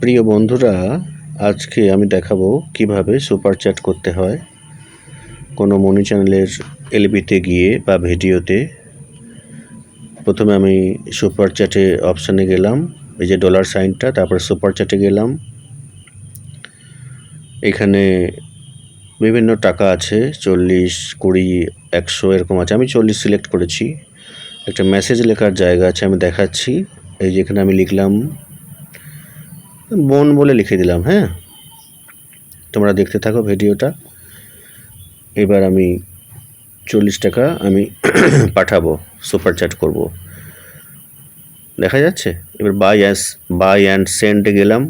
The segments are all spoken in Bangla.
প্রিয় বন্ধুরা, আজকে আমি দেখাবো কিভাবে সুপার চ্যাট করতে হয়। কোনো মনি চ্যানেলের এলবিতে গিয়ে বা ভিডিওতে প্রথমে আমি সুপার চ্যাটে অপশানে গেলাম, এই যে ডলার সাইনটা, তারপরে সুপার চ্যাটে গেলাম। এখানে বিভিন্ন টাকা আছে, 40, 20, 100 এরকম আছে। আমি 40 সিলেক্ট করেছি। একটা মেসেজ লেখার জায়গা আছে, আমি দেখাচ্ছি। এই যে এখানে আমি লিখলাম বোন বলে লিখে দিলাম। হ্যাঁ, তোমরা দেখতে থাকো ভিডিওটা। এবার আমি 40 টাকা আমি পাঠাবো, সুপার চ্যাট করব, দেখা যাচ্ছে। এবার বাই অ্যান্ড সেন্ডে গেলাম।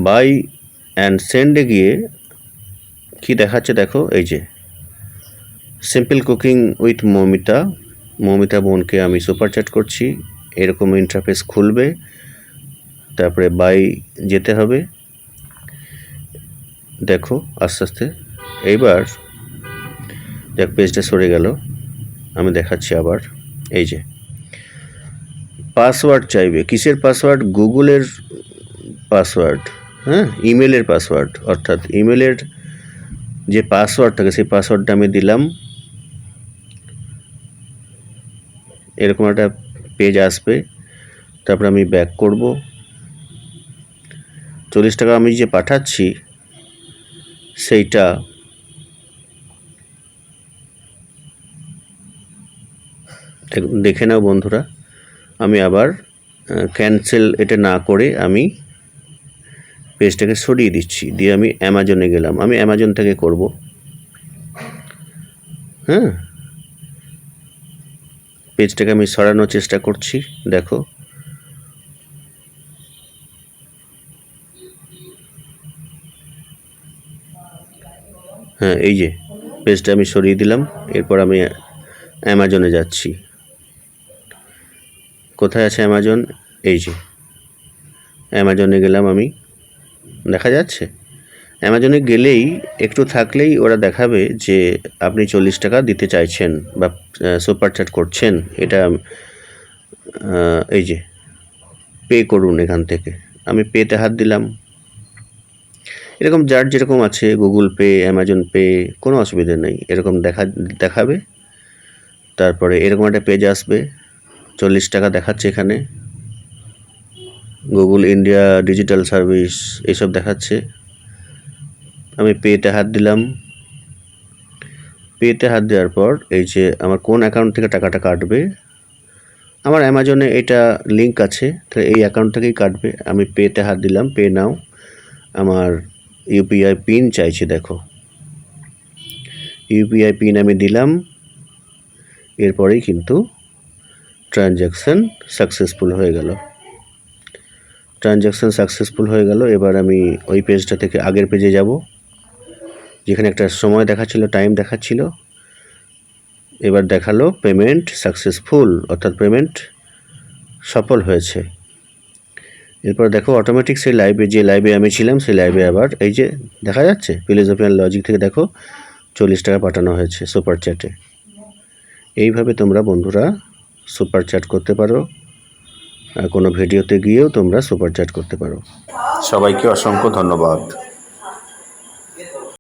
বাই অ্যান্ড সেন্ডে গিয়ে কি দেখাচ্ছে দেখো, এই যে সিম্পল কুকিং উইথ মৌমিতা বোনকে আমি সুপার চ্যাট করছি, এরকম ইন্টারফেস খুলবে। তারপরে বাই যেতে হবে, দেখো আস্তে আস্তে। এইবার দেখ পেজটা সরে গেল, আমি দেখাচ্ছি আবার। এই যে পাসওয়ার্ড চাইবে, কিসের পাসওয়ার্ড? গুগলের পাসওয়ার্ড, হ্যাঁ, ইমেলের পাসওয়ার্ড। অর্থাৎ ইমেলের যে পাসওয়ার্ড থাকে সেই পাসওয়ার্ডটা আমি দিলাম। এরকম একটা পেজ আসবে, তারপরে আমি ব্যাক করব। 40 টাকা আমি যে পাঠাচ্ছি সেইটা দেখে নাও বন্ধুরা। আমি আবার ক্যান্সেল এটা না করে আমি পেজটাকে সরিয়ে দিচ্ছি, দিয়ে আমি অ্যামাজনে গেলাম। আমি অ্যামাজন থেকে করব। হ্যাঁ, পেজটাকে আমি সরানোর চেষ্টা করছি, দেখো। হ্যাঁ, এই যে পেজটা আমি সরিয়ে দিলাম। এরপর আমি অ্যামাজনে যাচ্ছি। কোথায় আছে অ্যামাজন? এই যে অ্যামাজনে গেলাম আমি, দেখা যাচ্ছে। অ্যামাজনে গেলেই একটু থাকলেই ওরা দেখাবে যে আপনি 40 টাকা দিতে চাইছেন বা সুপার চ্যাট করছেন। এটা এই যে পে করুন এখান থেকে। আমি পেতে হাত দিলাম। এরকম যার যেরকম আছে, গুগল পে, অ্যামাজন পে, কোনো অসুবিধা নেই। এরকম দেখাবে। তারপরে এরকম একটা পেজ আসবে, 40 টাকা দেখাচ্ছে এখানে। গুগল ইন্ডিয়া ডিজিটাল সার্ভিস এইসব দেখাচ্ছে। আমি পেতে হাত দিলাম। পেতে হাত দেওয়ার পর এই যে আমার কোন অ্যাকাউন্ট থেকে টাকাটা কাটবে, আমার অ্যামাজনে এটা লিঙ্ক আছে, তাহলে এই অ্যাকাউন্ট থেকেই কাটবে। আমি পেতে হাত দিলাম, পে নাও। আমার ইউপিআই পিন চাইছে, দেখো ইউপিআই পিন আমি দিলাম। এরপরেই কিন্তু ট্রানজ্যাকশান সাকসেসফুল হয়ে গেল। এবার আমি ওই পেজটা থেকে আগের পেজে যাব, যেখানে একটা সময় দেখাচ্ছিল, টাইম দেখাচ্ছিল। এবার দেখালো পেমেন্ট সাকসেসফুল, অর্থাৎ পেমেন্ট সফল হয়েছে। এরপর দেখো অটোমেটিক সেই লাইভে, যে লাইভে আমি ছিলাম সেই লাইভে আবার এই যে দেখা যাচ্ছে ফিলোসফিয়াল লজিক থেকে, দেখো 40 টাকা পাঠানো হয়েছে সুপার চ্যাটে। এইভাবে তোমরা বন্ধুরা সুপার চ্যাট করতে পারো, আর কোনো ভিডিওতে গিয়েও তোমরা সুপার চ্যাট করতে পারো। সবাইকে অসংখ্য ধন্যবাদ।